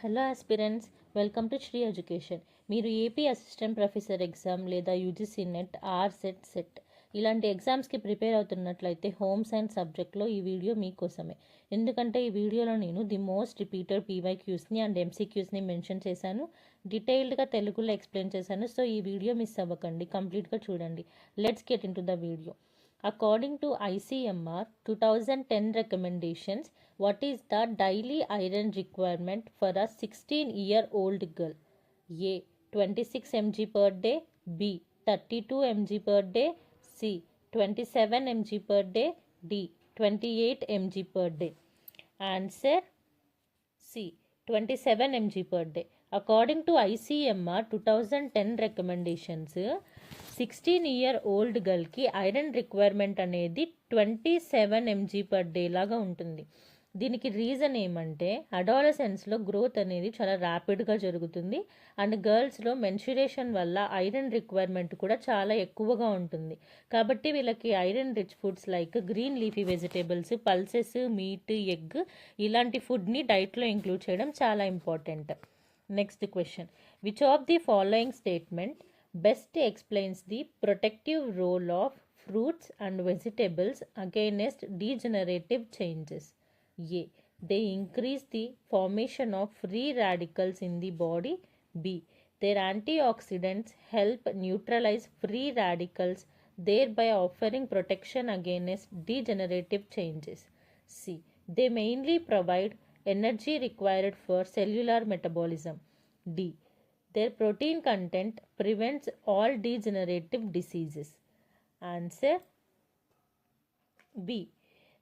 Hello aspirants, welcome to Shri education. మీరు AP assistant professor exam లేదా UGC NET, SET ఇలాంటి ఎగ్జామ్స్కి ప్రిపేర్ అవుతున్నట్లయితే హోమ్ సైన్స్ సబ్జెక్ట్లో ఈ వీడియో మీకోసమే. ఎందుకంటే ఈ వీడియోలో నేను ది మోస్ట్ రిపీటెడ్ పీవైక్యూస్ని అండ్ ఎంసీక్యూస్ని మెన్షన్ చేశాను, డీటెయిల్డ్గా తెలుగులో ఎక్స్ప్లెయిన్ చేశాను. సో ఈ వీడియో మిస్ అవ్వకండి, కంప్లీట్గా చూడండి. Let's get in to the video. According to ICMR 2010 recommendations, what is the daily iron requirement for a 16-year-old girl? A. 26 mg per day. B. 32 mg per day. C. 27 mg per day. D. 28 mg per day. Answer C. 27 mg per day. According to ICMR 2010 recommendations, 16-year-old గర్ల్కి iron requirement అనేది 27 mg per day లాగా ఉంటుంది. దీనికి reason ఏమంటే అడాలసెన్స్లో growth అనేది చాలా ర్యాపిడ్గా జరుగుతుంది and గర్ల్స్లో mensuration వల్ల ఐరన్ రిక్వైర్మెంట్ కూడా చాలా ఎక్కువగా ఉంటుంది. కాబట్టి వీళ్ళకి iron rich foods like green leafy vegetables, pulses, meet, egg ఇలాంటి ఫుడ్ని డైట్లో ఇంక్లూడ్ చేయడం చాలా important. Next question, which of the following statement best explains the protective role of fruits and vegetables against degenerative changes? A. They increase the formation of free radicals in the body. B. Their antioxidants help neutralize free radicals, thereby offering protection against degenerative changes. C. They mainly provide energy required for cellular metabolism. D. Their protein content prevents all degenerative diseases. Answer B.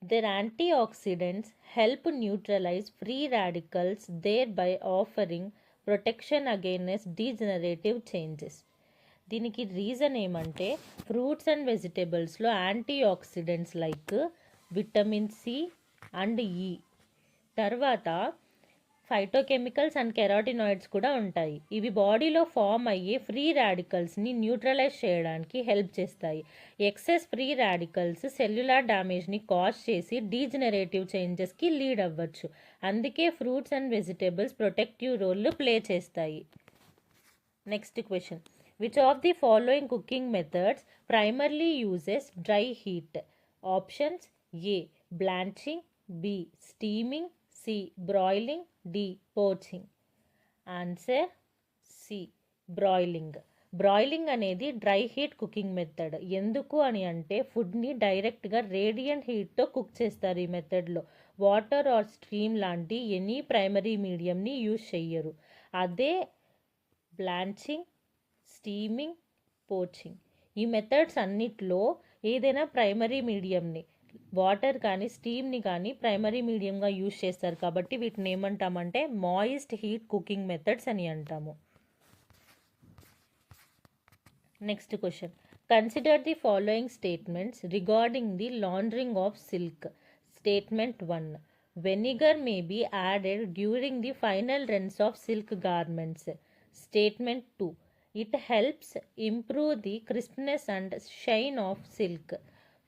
Their antioxidants help neutralize free radicals, thereby offering protection against degenerative changes. దీనికి reason ఏమంటే fruits and వెజిటేబుల్స్లో antioxidants like vitamin C and E, తర్వాత phytochemicals and కెరాటినాయిడ్స్ కూడా ఉంటాయి. ఇవి బాడీలో form అయ్యే free రాడికల్స్ని న్యూట్రలైజ్ చేయడానికి హెల్ప్ చేస్తాయి. ఎక్సెస్ ఫ్రీ రాడికల్స్ సెల్యులార్ డ్యామేజ్ని కాజ్ చేసి డీజనరేటివ్ చేంజెస్కి లీడ్ అవ్వచ్చు. అందుకే fruits and vegetables protective role play చేస్తాయి. Next question, which of the following cooking methods primarily uses dry heat? Options A. Blanching, B. Steaming, C. Broiling, D. Poaching. Answer C. Broiling. Broiling అనేది dry heat cooking method. ఎందుకు అని అంటే ఫుడ్ని డైరెక్ట్గా radiant హీట్తో cook చేస్తారు. ఈ మెథడ్లో water are stream లాంటి ఎనీ ప్రైమరీ మీడియంని యూజ్ చెయ్యరు. అదే బ్లాంచింగ్, స్టీమింగ్, పోచింగ్ ఈ మెథడ్స్ అన్నిట్లో ఏదైనా ప్రైమరీ మీడియంని వాటర్ కానీ స్టీమ్ని కానీ ప్రైమరీ మీడియంగా యూజ్ చేస్తారు. కాబట్టి వీటిని ఏమంటామంటే మాయిస్ట్ హీట్ కుకింగ్ మెథడ్స్ అని అంటాము. Next question, consider the following statements regarding the laundering of silk. Statement 1, vinegar may be added during the final rinse of silk garments. Statement 2, it helps improve the crispness and shine of silk.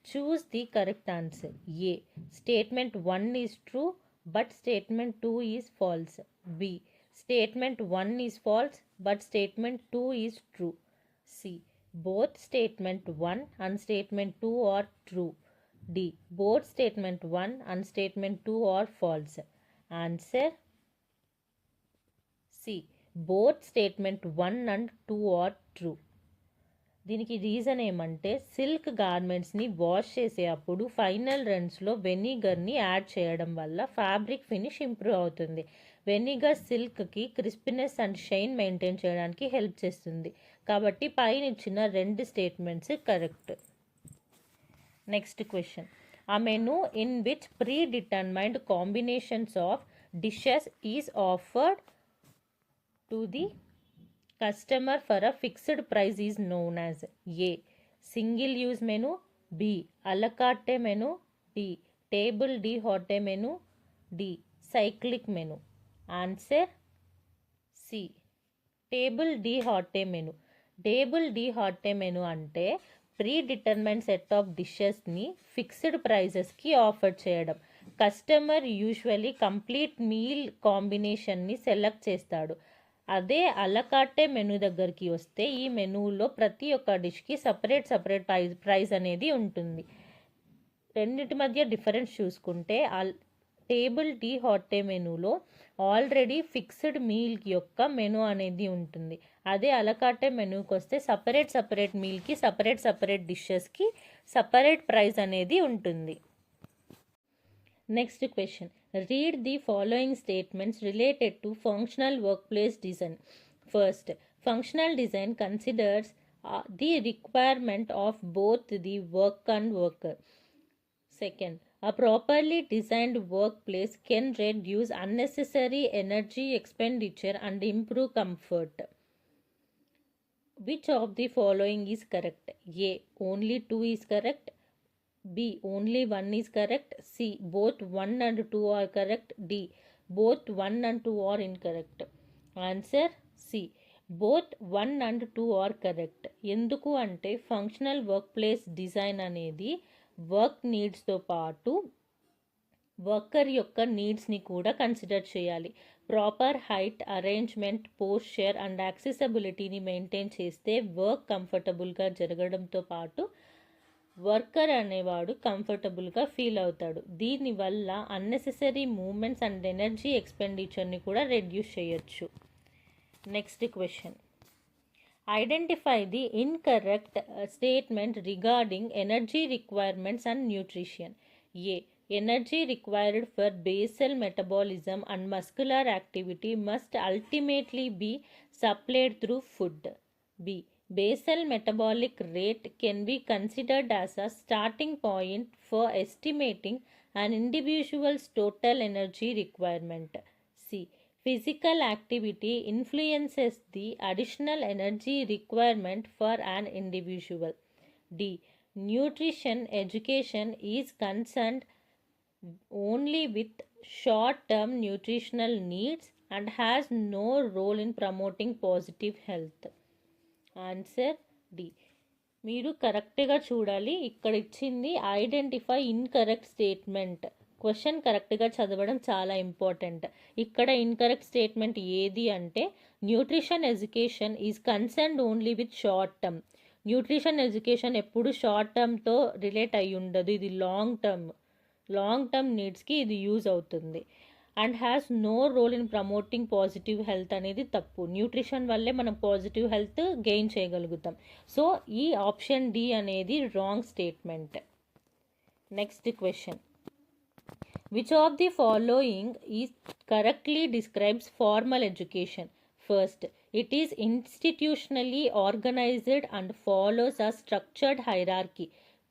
Choose the correct answer. A. Statement 1 is true but statement 2 is false. B. Statement 1 is false but statement 2 is true. C. Both statement 1 and statement 2 are true. D. Both statement 1 and statement 2 are false. Answer C. Both statement 1 and 2 are true. దీనికి reason ఏమంటే silk గార్మెంట్స్ని wash చేసేటప్పుడు final రన్స్లో వెనిగర్ని add చేయడం వల్ల fabric finish improve అవుతుంది. Vinegar సిల్క్కి క్రిస్పీనెస్ అండ్ షైన్ మెయింటైన్ చేయడానికి హెల్ప్ చేస్తుంది. కాబట్టి పైన ఇచ్చిన 2 statements correct. Next question, a menu in which predetermined combinations of dishes is offered to the customer for a fixed price is known as? A. Single use menu. B. A la carte menu. D. Table d'hote menu. D. Cyclic menu. Answer C. Table d'hote menu. Table d'hote menu అంటే predetermine set of డిషెస్ని fixed ప్రైజెస్కి offer చేయడం. Customer usually complete meal కాంబినేషన్ని select చేస్తాడు. అదే అలకాటే menu దగ్గరికి వస్తే ఈ మెనూలో ప్రతి ఒక్క డిష్కి సపరేట్ ప్రైస్ అనేది ఉంటుంది. రెండింటి మధ్య డిఫరెన్స్ చూసుకుంటే టేబుల్ టీ హాటే మెనూలో ఆల్రెడీ ఫిక్స్డ్ మీల్ యొక్క మెనూ అనేది ఉంటుంది. అదే అలకాటే మెనూకి వస్తే సపరేట్ మీల్కి సపరేట్ డిషెస్కి సపరేట్ ప్రైస్ అనేది ఉంటుంది. Next question, read the following statements related to functional workplace design. First, functional design considers the requirement of both the work and worker. Second, a properly designed workplace can reduce unnecessary energy expenditure and improve comfort. Which of the following is correct? A. Only 2 is correct. B. Only 1 is correct. C. Both 1 and 2 are correct. D. Both 1 and 2 are incorrect. Answer C. Both 1 and 2 are correct. ఎందుకు అంటే functional workplace design అనేది work నీడ్స్తో పాటు worker యొక్క నీడ్స్ని కూడా consider చేయాలి. Proper height, arrangement, posture and యాక్సెసిబిలిటీని మెయింటైన్ చేస్తే వర్క్ కంఫర్టబుల్గా జరగడంతో పాటు వర్కర్ అనేవాడు కంఫర్టబుల్గా ఫీల్ అవుతాడు. దీనివల్ల అన్నెసెసరీ మూమెంట్స్ అండ్ ఎనర్జీ ఎక్స్పెండిచర్ని కూడా రెడ్యూస్ చేయొచ్చు. Next question, identify the incorrect statement regarding energy requirements and nutrition. A. Energy required for basal metabolism and muscular activity must ultimately be supplied through food. B. Basal metabolic rate can be considered as a starting point for estimating an individual's total energy requirement. C. Physical activity influences the additional energy requirement for an individual. D. Nutrition education is concerned only with short-term nutritional needs and has no role in promoting positive health. Answer D. మీరు కరెక్ట్గా చూడాలి. ఇక్కడ ఇచ్చింది identify incorrect statement. Question కరెక్ట్గా చదవడం చాలా important. ఇక్కడ incorrect statement ఏది అంటే nutrition education is concerned only with short term. Nutrition education ఎప్పుడు షార్ట్ టర్మ్తో రిలేట్ అయ్యి ఉండదు. ఇది లాంగ్ టర్మ్ నీడ్స్కి ఇది యూజ్ అవుతుంది. And has no role in promoting positive health అనేది తప్పు. న్యూట్రిషన్ వల్లే మనం పాజిటివ్ హెల్త్ గెయిన్ చేయగలుగుతాం. సో ఈ ఆప్షన్ డి అనేది wrong statement. Next question, which of the following is correctly describes formal education. First, it is institutionally organized and follows a structured hierarchy.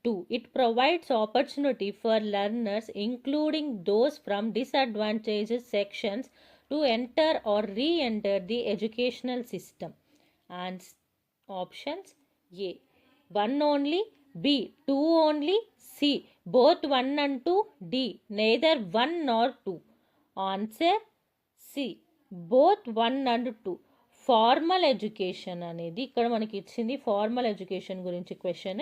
2. It provides opportunity for learners, including those from disadvantaged sections, to enter or re-enter the educational system. And options: A. 1 only. B. 2 only. C. Both 1 and 2. D. Neither 1 nor 2. Answer C. Both 1 and 2. Formal education అనేది ఇక్కడ మనకి ఇచ్చింది. Formal education గురించి question.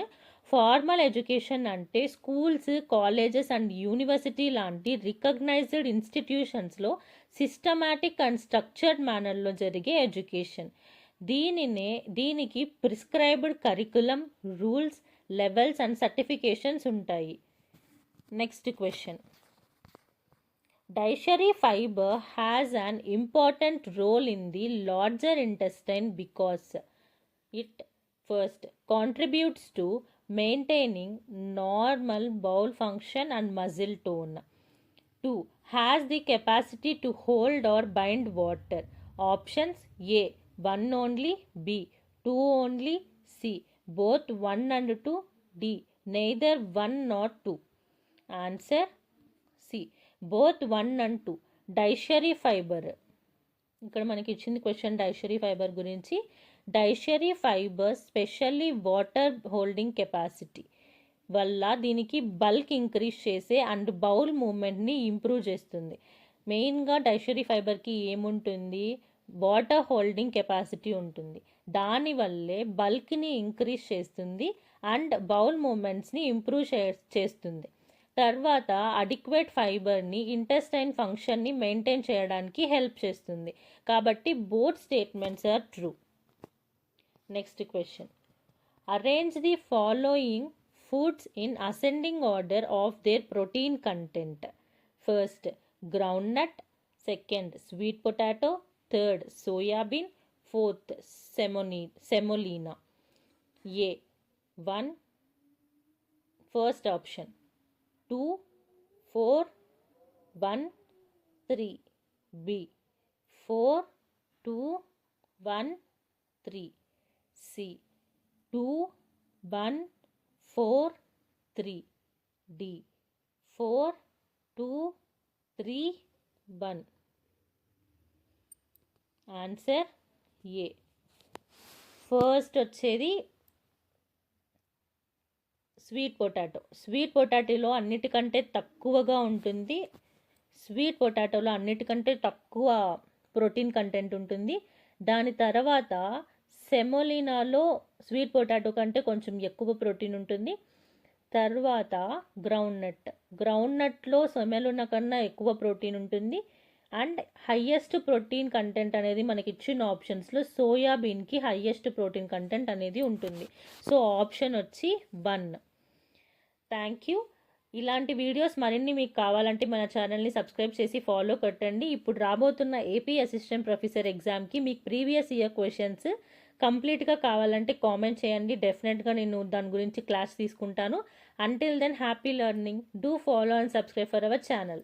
Formal education అంటే schools, colleges and university లాంటి recognised ఇన్స్టిట్యూషన్స్లో systematic and structured మేనర్లో జరిగే ఎడ్యుకేషన్. దీనికి prescribed curriculum, rules, levels and certifications ఉంటాయి. Next question, dietary fiber has an important role in the larger intestine because it first contributes to maintaining normal bowel function and muscle tone. 2. Has the capacity to hold or bind water. Options: A. 1 only. B. 2 only. C. Both 1 and 2. D. Neither 1 nor 2. Answer C. Both 1 and 2. Dietary fibre. ఇక్కడ మనకి ఇచ్చింది question dietary fibre గురించి. Dietary fibre specially water holding capacity వల్ల దీనికి bulk increase చేసే and bowel మూమెంట్ని improve చేస్తుంది. మెయిన్గా డైషరీ ఫైబర్కి ఏముంటుంది? వాటర్ హోల్డింగ్ కెపాసిటీ ఉంటుంది. దానివల్లే బల్క్ని ఇంక్రీజ్ చేస్తుంది అండ్ బౌల్ మూమెంట్స్ని ఇంప్రూవ్ చేస్తుంది. తర్వాత అడిక్వేట్ ఫైబర్ని ఇంటెస్టైన్ ఫంక్షన్ని మెయింటైన్ చేయడానికి హెల్ప్ చేస్తుంది. కాబట్టి both statements are true. Next question. Arrange the following foods in ascending order of their protein content. First, groundnut. Second, sweet potato. Third, soya bean. Fourth, semolina. A 1, first option. 2, 4, 1, 3. B 4, 2, 1, 3. C 2, 1, 4, 3. D 4, 2, 3, 1. Answer A. First వచ్చేది sweet potato. Sweet పొటాటోలో అన్నిటికంటే తక్కువగా ఉంటుంది. Sweet పొటాటోలో అన్నిటికంటే తక్కువ protein content ఉంటుంది. దాని తర్వాత సెమోలినాలో sweet potato కంటే కొంచెం ఎక్కువ ప్రోటీన్ ఉంటుంది. తర్వాత గ్రౌండ్నట్లో సెమోలినా కన్నా ఎక్కువ ప్రోటీన్ ఉంటుంది. అండ్ హయ్యెస్ట్ ప్రోటీన్ కంటెంట్ అనేది మనకి ఇచ్చిన ఆప్షన్స్లో సోయాబీన్కి హయ్యెస్ట్ ప్రోటీన్ కంటెంట్ అనేది ఉంటుంది. సో ఆప్షన్ వచ్చి 1. Thank you. ఇలాంటి వీడియోస్ మరిన్ని మీకు కావాలంటే మన ఛానల్ని సబ్స్క్రైబ్ చేసి ఫాలో కొట్టండి. ఇప్పుడు రాబోతున్న ఏపీ అసిస్టెంట్ ప్రొఫెసర్ ఎగ్జామ్కి మీకు ప్రీవియస్ ఇయర్ క్వశ్చన్స్ కంప్లీట్గా కావాలంటే కామెంట్ చేయండి. డెఫినెట్గా నేను దాని గురించి క్లాస్ తీసుకుంటాను. Until then happy learning. Do follow and subscribe for our channel.